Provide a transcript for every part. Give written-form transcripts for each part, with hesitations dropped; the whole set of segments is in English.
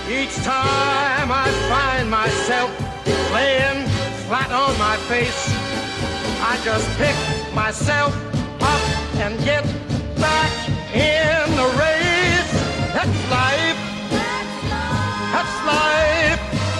Each time I find myself laying flat on my face, I just pick myself up and get back in the race. That's life. That's life.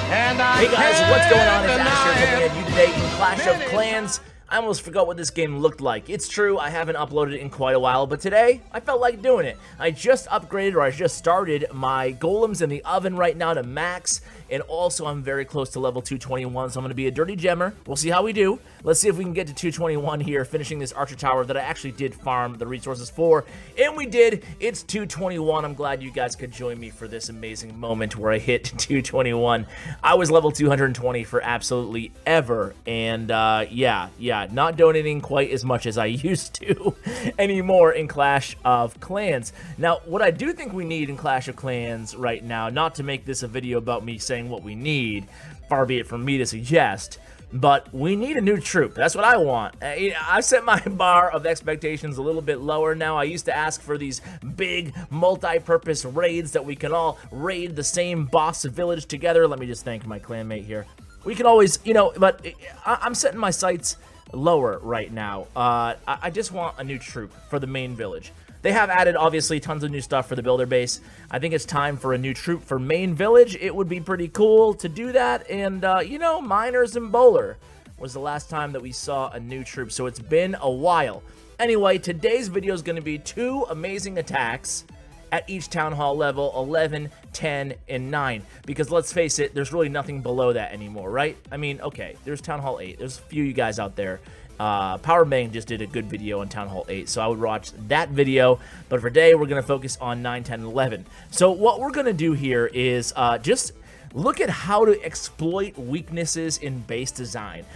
And I Hey guys, what's going on? It's can't Asher deny coming it. at you today in Clash of Clans. I almost forgot what this game looked like. It's true, I haven't uploaded it in quite a while, but today, I felt like doing it. I just upgraded, or I just started my golems in the oven right now to max, and also I'm very close to level 221, so I'm going to be a dirty gemmer. We'll see how we do. Let's see if we can get to 221 here, finishing this archer tower that I actually did farm the resources for, and we did. It's 221. I'm glad you guys could join me for this amazing moment where I hit 221. I was level 220 for absolutely ever, and yeah, not donating quite as much as I used to anymore in Clash of Clans. Now, what I do think we need in Clash of Clans right now, not to make this a video about me saying what we need, far be it from me to suggest, but we need a new troop. That's what I want. I've set my bar of expectations a little bit lower now. I used to ask for these big multi-purpose raids that we can all raid the same boss village together. Let me just thank my clanmate here. We can always, but I'm setting my sights lower right now. I just want a new troop for the main village. They have added, obviously, tons of new stuff for the builder base. I think it's time for a new troop for main village. It would be pretty cool to do that. And, miners and bowler was the last time that we saw a new troop. So it's been a while. Anyway, today's video is going to be 2 amazing attacks at each town hall level 11, 10, and 9. Because let's face it, there's really nothing below that anymore, right? I mean, okay, there's town hall 8. There's a few of you guys out there. Powerbang just did a good video on Town Hall 8, so I would watch that video. But for today, we're going to focus on 9, 10, and 11. So what we're going to do here is just look at how to exploit weaknesses in base design.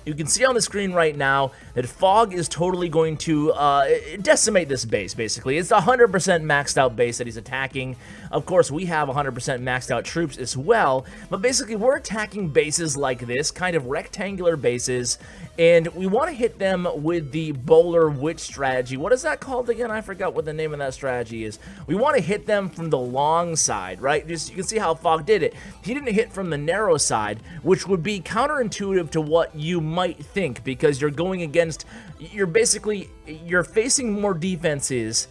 You can see on the screen right now that Fog is totally going to decimate this base, basically. It's a 100% maxed out base that he's attacking. Of course, we have 100% maxed out troops as well, but basically we're attacking bases like this, kind of rectangular bases, and we want to hit them with the Bowler Witch strategy. What is that called again? I forgot what the name of that strategy is. We want to hit them from the long side, right? Just you can see how Fog did it. He didn't hit from the narrow side, which would be counterintuitive to what you might think, because you're going against, you're facing more defenses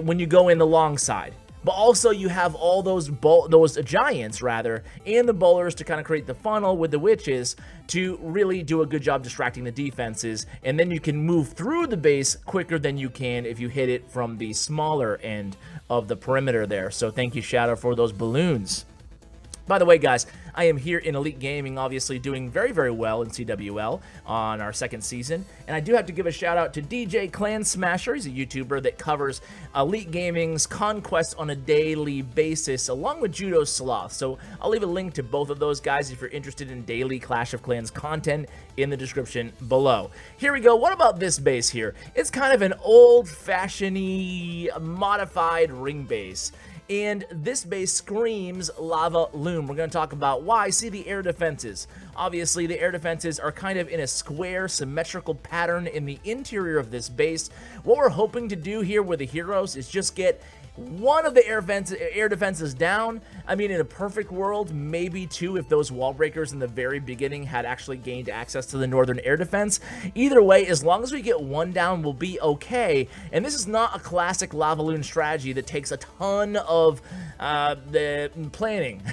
when you go in the long side. But also you have all those giants, rather, and the bowlers to kind of create the funnel with the witches to really do a good job distracting the defenses, and then you can move through the base quicker than you can if you hit it from the smaller end of the perimeter there. So thank you, Shadow, for those balloons. By the way, guys, I am here in Elite Gaming, obviously doing very, very well in CWL on our 2nd season. And I do have to give a shout out to DJ Clan Smasher. He's a YouTuber that covers Elite Gaming's conquests on a daily basis, along with Judo Sloth. So I'll leave a link to both of those guys if you're interested in daily Clash of Clans content in the description below. Here we go. What about this base here? It's kind of an old-fashioned-y, modified ring base. And this base screams Lavaloon. We're going to talk about why. See the air defenses. Obviously, the air defenses are kind of in a square, symmetrical pattern in the interior of this base. What we're hoping to do here with the heroes is just get one of the air defenses down. I mean, in a perfect world, maybe 2 if those wall breakers in the very beginning had actually gained access to the northern air defense. Either way, as long as we get 1 down, we'll be okay. And this is not a classic Lavaloon strategy that takes a ton of the planning.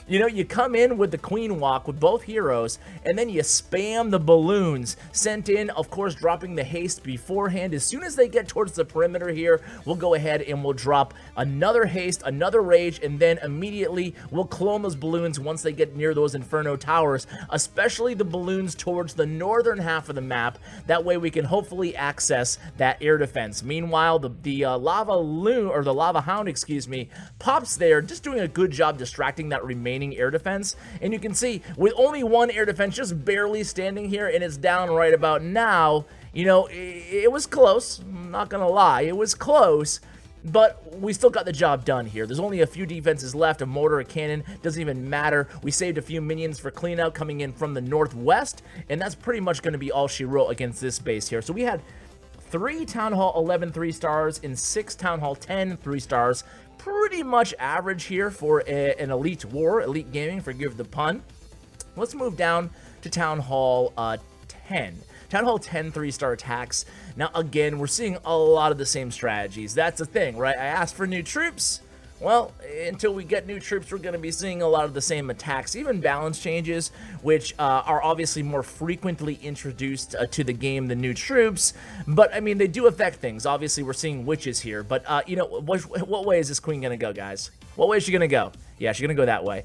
You come in with the Queen Walk with both heroes, and then you spam the balloons sent in, of course, dropping the haste beforehand. As soon as they get towards the perimeter here, we'll go ahead and we'll drop another haste, another rage, and then immediately we'll clone those balloons once they get near those Inferno towers, especially the balloons towards the northern half of the map. That way we can hopefully access that air defense. Meanwhile, the Lavaloon, or the Lava Hound, excuse me, pops there, just doing a good job distracting that remaining air defense. And you can see, with only 1 air defense just barely standing here, and it's down right about now, it was close. I'm not gonna lie, it was close. But we still got the job done here. There's only a few defenses left. A mortar, a cannon, doesn't even matter. We saved a few minions for cleanout coming in from the northwest, and that's pretty much going to be all she wrote against this base here. So we had 3 Town Hall 11 3 stars and 6 Town Hall 10 3 stars. pretty much average here for an Elite War, Elite Gaming, forgive the pun. Let's move down to Town Hall 10. Town Hall 10 3-star attacks. Now, again, we're seeing a lot of the same strategies. That's the thing, right? I asked for new troops. Well, until we get new troops, we're going to be seeing a lot of the same attacks, even balance changes, which are obviously more frequently introduced to the game than new troops. But, I mean, they do affect things. Obviously, we're seeing witches here. But, you know, what way is this queen going to go, guys? What way is she going to go? Yeah, she's going to go that way.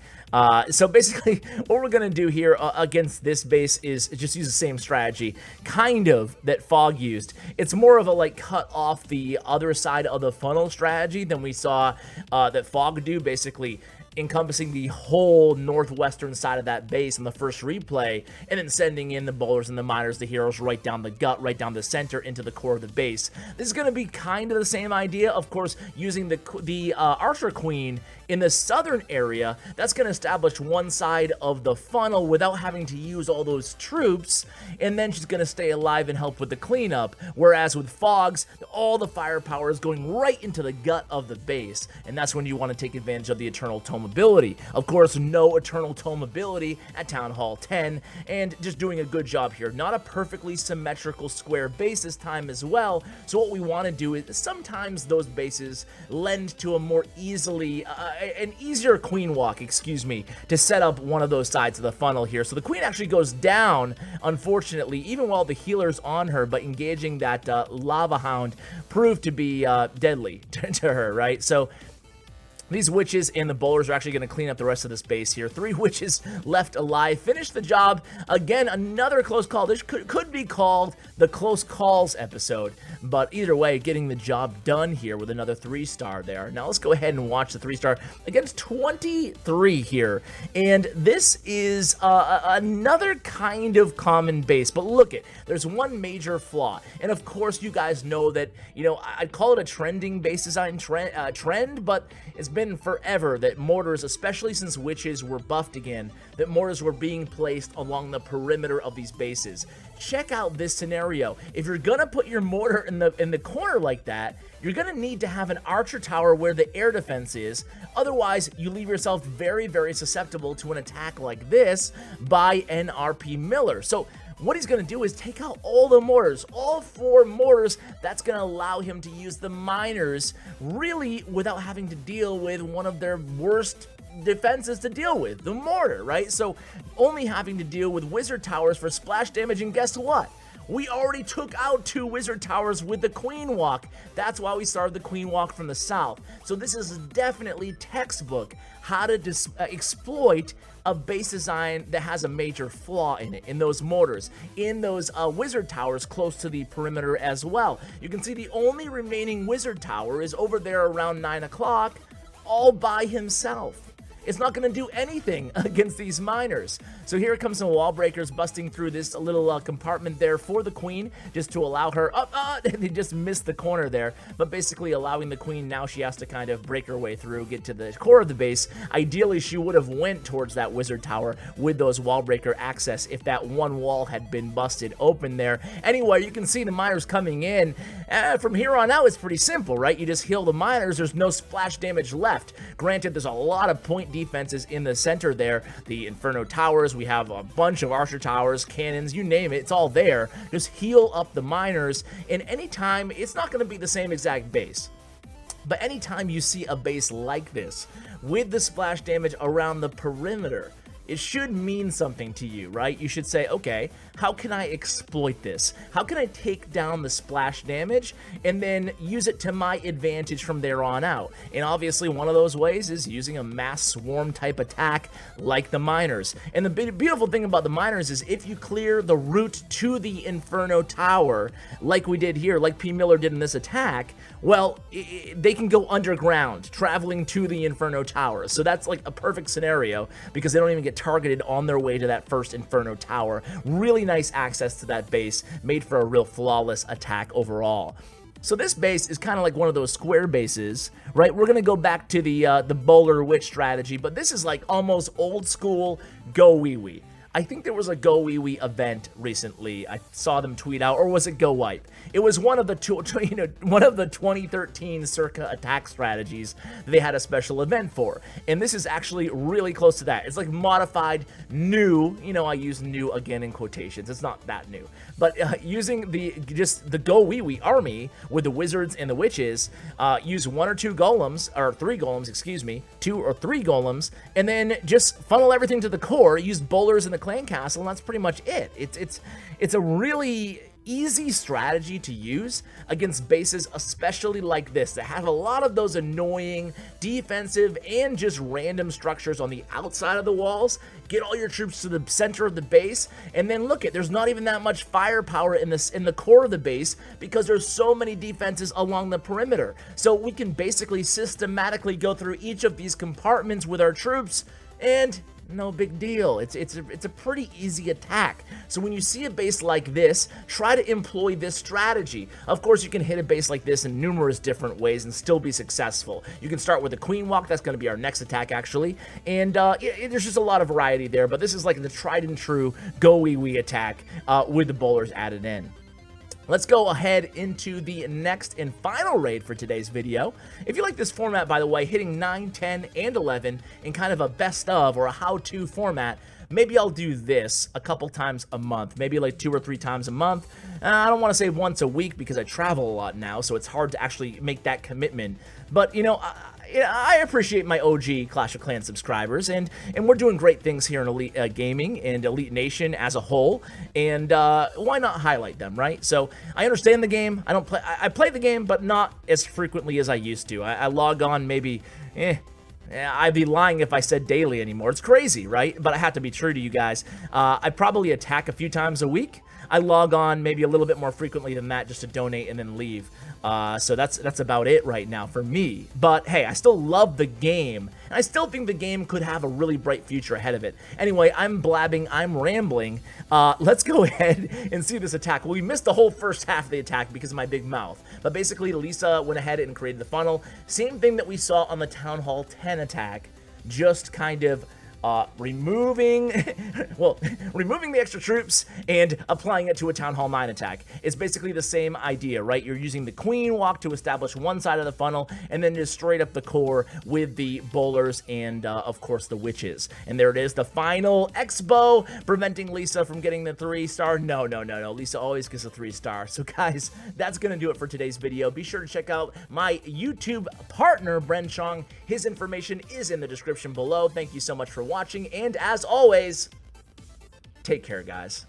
So basically, what we're going to do here against this base is just use the same strategy, kind of, that Fog used. It's more of a, like, cut off the other side of the funnel strategy than we saw that Fog do, basically encompassing the whole northwestern side of that base in the first replay, and then sending in the bowlers and the miners, the heroes, right down the gut, right down the center, into the core of the base. This is going to be kind of the same idea, of course, using the Archer Queen in the southern area. That's going to establish one side of the funnel without having to use all those troops, and then she's going to stay alive and help with the cleanup, whereas with Fogs, all the firepower is going right into the gut of the base, and that's when you want to take advantage of the Eternal Tome ability. Of course, no Eternal Tome ability at Town Hall 10, and just doing a good job here. Not a perfectly symmetrical square base this time as well, so what we want to do is sometimes those bases lend to a more an easier queen walk, excuse me, to set up one of those sides of the funnel here. So the queen actually goes down, unfortunately, even while the healer's on her, but engaging that Lava Hound proved to be deadly to her, right? So these witches and the bowlers are actually going to clean up the rest of this base here. 3 witches left alive. Finish the job. Again, another close call. This could be called the Close Calls episode. But either way, getting the job done here with another 3-star there. Now let's go ahead and watch the 3-star against 23 here. And this is another kind of common base. But look it, there's one major flaw. And of course, you guys know that, you know, I'd call it a trending base design trend, but it's been forever that mortars, especially since witches were buffed again, that mortars were being placed along the perimeter of these bases. Check out this scenario. If you're gonna put your mortar in the corner like that, you're gonna need to have an archer tower where the air defense is. Otherwise, you leave yourself very, very susceptible to an attack like this by NRP Miller. So what he's going to do is take out all the mortars, all 4 mortars. That's going to allow him to use the miners really without having to deal with one of their worst defenses to deal with, the mortar, right? So only having to deal with wizard towers for splash damage, and guess what? We already took out 2 wizard towers with the queen walk. That's why we started the queen walk from the south. So this is definitely textbook how to exploit a base design that has a major flaw in it, in those mortars, in those wizard towers close to the perimeter as well. You can see the only remaining wizard tower is over there around 9 o'clock, all by himself. It's not going to do anything against these miners. So here comes some wall breakers busting through this little compartment there for the queen, just to allow her they just missed the corner there, but basically allowing the queen, now she has to kind of break her way through, get to the core of the base. Ideally, she would have went towards that wizard tower with those wall breaker access if that one wall had been busted open there. Anyway, you can see the miners coming in. From here on out, it's pretty simple, right? You just heal the miners. There's no splash damage left. Granted, there's a lot of point defenses in the center there. The Inferno Towers, we have a bunch of Archer Towers, cannons, you name it, it's all there. Just heal up the miners, and anytime, it's not going to be the same exact base, but anytime you see a base like this with the splash damage around the perimeter, it should mean something to you, right? You should say, okay, how can I exploit this? How can I take down the splash damage and then use it to my advantage from there on out? And obviously one of those ways is using a mass swarm type attack like the miners. And the beautiful thing about the miners is if you clear the route to the Inferno Tower, like we did here, like P. Miller did in this attack, well, they can go underground, traveling to the Inferno Tower. So that's like a perfect scenario because they don't even get targeted on their way to that first Inferno Tower. Really nice access to that base, made for a real flawless attack overall. So this base is kind of like one of those square bases, right? We're going to go back to the bowler witch strategy, but this is like almost old school GoWiWi. I think there was a GoWiWi event recently. I saw them tweet out, or was it GoWipe? It was one of the 2013 circa attack strategies they had a special event for. And this is actually really close to that. It's like modified new, I use new again in quotations. It's not that new. But using the GoWiWi army with the wizards and the witches, use 1 or 2 golems, or 3 golems, excuse me, 2 or 3 golems, and then just funnel everything to the core, use bowlers in the clan castle, and that's pretty much it. It's a really easy strategy to use against bases, especially like this, that have a lot of those annoying defensive and just random structures on the outside of the walls. Get all your troops to the center of the base, and then look there's not even that much firepower in the core of the base because there's so many defenses along the perimeter. So we can basically systematically go through each of these compartments with our troops, and no big deal. It's a pretty easy attack. So when you see a base like this, try to employ this strategy. Of course, you can hit a base like this in numerous different ways and still be successful. You can start with a queen walk. That's going to be our next attack, actually. And there's just a lot of variety there, but this is like the tried and true GoWiWi attack with the bowlers added in. Let's go ahead into the next and final raid for today's video. If you like this format, by the way, hitting 9, 10, and 11 in kind of a best of or a how-to format, maybe I'll do this a couple times a month, maybe like 2 or 3 times a month. I don't want to say once a week because I travel a lot now, so it's hard to actually make that commitment. But, I appreciate my OG Clash of Clans subscribers, and we're doing great things here in Elite Gaming and Elite Nation as a whole, and why not highlight them, right? So I understand the game. I play the game, but not as frequently as I used to. I log on maybe, I'd be lying if I said daily anymore. It's crazy, right? But I have to be true to you guys. I probably attack a few times a week. I log on maybe a little bit more frequently than that just to donate and then leave. So that's about it right now for me. But hey, I still love the game, and I still think the game could have a really bright future ahead of it. Anyway, I'm blabbing, I'm rambling. Let's go ahead and see this attack. Well, we missed the whole first half of the attack because of my big mouth. But basically, Lisa went ahead and created the funnel. Same thing that we saw on the Town Hall 10 attack, just kind of removing the extra troops and applying it to a Town Hall 9 attack. It's basically the same idea, right? You're using the queen walk to establish one side of the funnel, and then just straight up the core with the bowlers and, of course, the witches. And there it is, the final expo, preventing Lisa from getting the 3-star. No. Lisa always gets a 3-star. So, guys, that's going to do it for today's video. Be sure to check out my YouTube partner, Bren Chong. His information is in the description below. Thank you so much for watching, and as always, take care, guys.